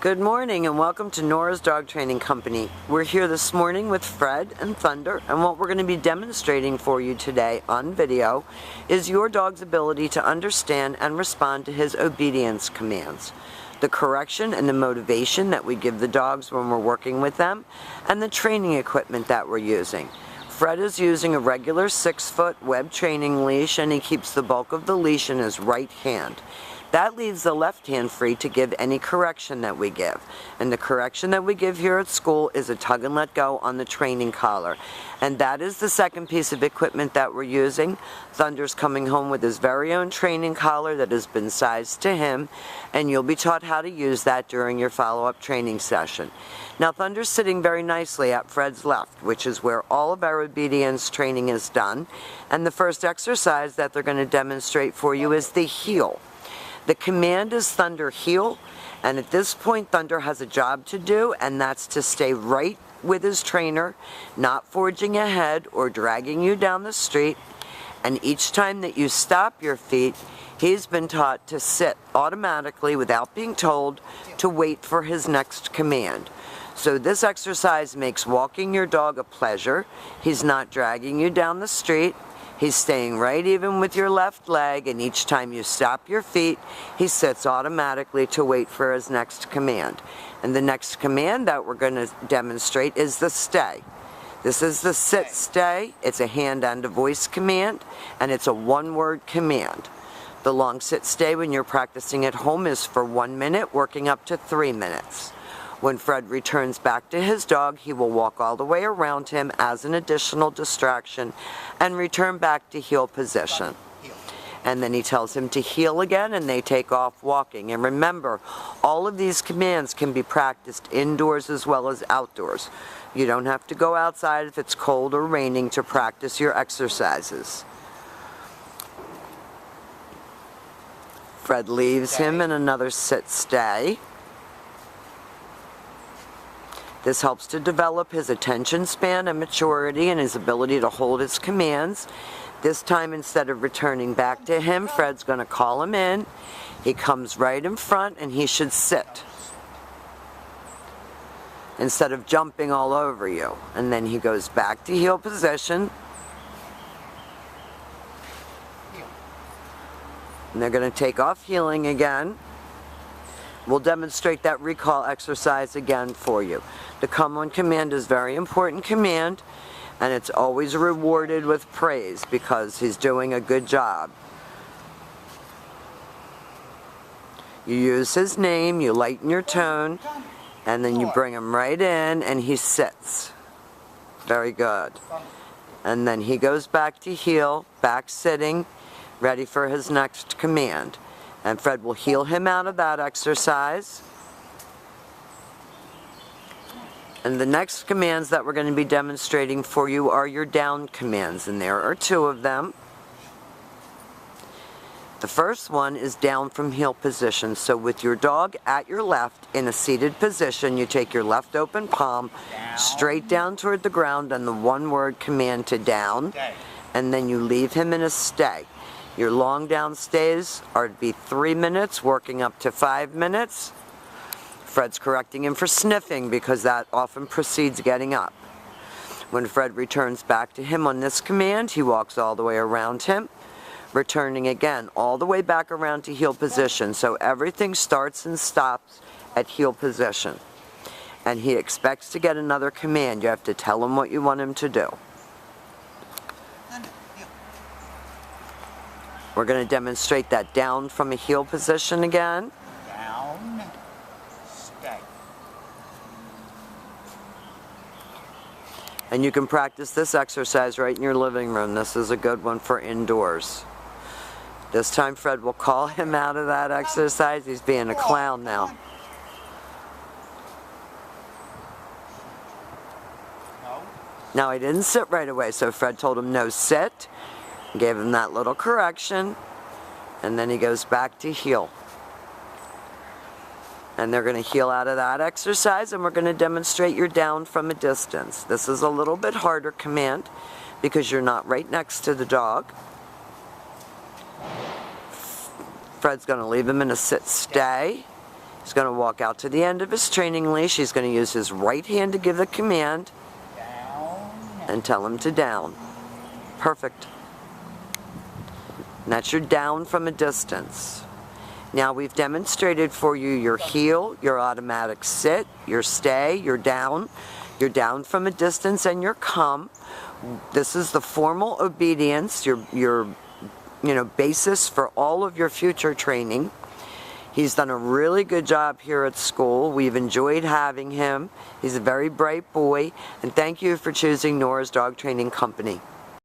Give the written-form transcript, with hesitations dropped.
Good morning and welcome to Nora's Dog Training Company. We're here this morning with Fred and Thunder, and what we're going to be demonstrating for you today on video is your dog's ability to understand and respond to his obedience commands, the correction and the motivation that we give the dogs when we're working with them, and the training equipment that we're using. Fred is using a regular 6-foot web training leash, and he keeps the bulk of the leash in his right hand. That leaves the left hand free to give any correction that we give. And the correction that we give here at school is a tug and let go on the training collar. And that is the second piece of equipment that we're using. Thunder's coming home with his very own training collar that has been sized to him, and you'll be taught how to use that during your follow-up training session. Now Thunder's sitting very nicely at Fred's left, which is where all of our obedience training is done. And the first exercise that they're going to demonstrate for you is the heel. The command is Thunder heel, and at this point Thunder has a job to do, and that's to stay right with his trainer, not forging ahead or dragging you down the street. And each time that you stop your feet, he's been taught to sit automatically without being told to wait for his next command. So this exercise makes walking your dog a pleasure. He's not dragging you down the street. He's staying right even with your left leg, and each time you stop your feet, he sits automatically to wait for his next command. And the next command that we're going to demonstrate is the stay. This is the sit stay. It's a hand and a voice command, and it's a one-word command. The long sit stay when you're practicing at home is for 1 minute, working up to 3 minutes. When Fred returns back to his dog, he will walk all the way around him as an additional distraction and return back to heel position. And then he tells him to heel again, and they take off walking. And remember, all of these commands can be practiced indoors as well as outdoors. You don't have to go outside if it's cold or raining to practice your exercises. Fred leaves him in another sit stay. This helps to develop his attention span and maturity and his ability to hold his commands. This time, instead of returning back to him, Fred's going to call him in. He comes right in front, and he should sit instead of jumping all over you. And then he goes back to heel position. And they're going to take off heeling again. We'll demonstrate that recall exercise again for you. The come on command is a very important command, and it's always rewarded with praise because he's doing a good job. You use his name, you lighten your tone, and then you bring him right in and he sits. Very good. And then he goes back to heel, back sitting, ready for his next command. And Fred will heel him out of that exercise. And the next commands that we're going to be demonstrating for you are your down commands, and there are 2 of them. The first one is down from heel position. So with your dog at your left in a seated position, you take your left open palm straight down toward the ground and the one-word command to down, and then you leave him in a stay. Your long down stays are to be 3 minutes, working up to 5 minutes. Fred's correcting him for sniffing because that often precedes getting up. When Fred returns back to him on this command, he walks all the way around him, returning again all the way back around to heel position. So everything starts and stops at heel position. And he expects to get another command. You have to tell him what you want him to do. We're going to demonstrate that down from a heel position again. Down, stay. And you can practice this exercise right in your living room. This is a good one for indoors. This time Fred will call him out of that exercise. He's being a clown now. Now he didn't sit right away, so Fred told him no sit. Gave him that little correction, and then he goes back to heel. And they're going to heel out of that exercise, and we're going to demonstrate your down from a distance. This is a little bit harder command because you're not right next to the dog. Fred's going to leave him in a sit stay. He's going to walk out to the end of his training leash. He's going to use his right hand to give the command Down. and tell him to down. Perfect. And that's your down from a distance. Now we've demonstrated for you your heel, your automatic sit, your stay, your down from a distance, and your come. This is the formal obedience, your basis for all of your future training. He's done a really good job here at school. We've enjoyed having him. He's a very bright boy, and thank you for choosing Nora's Dog Training Company.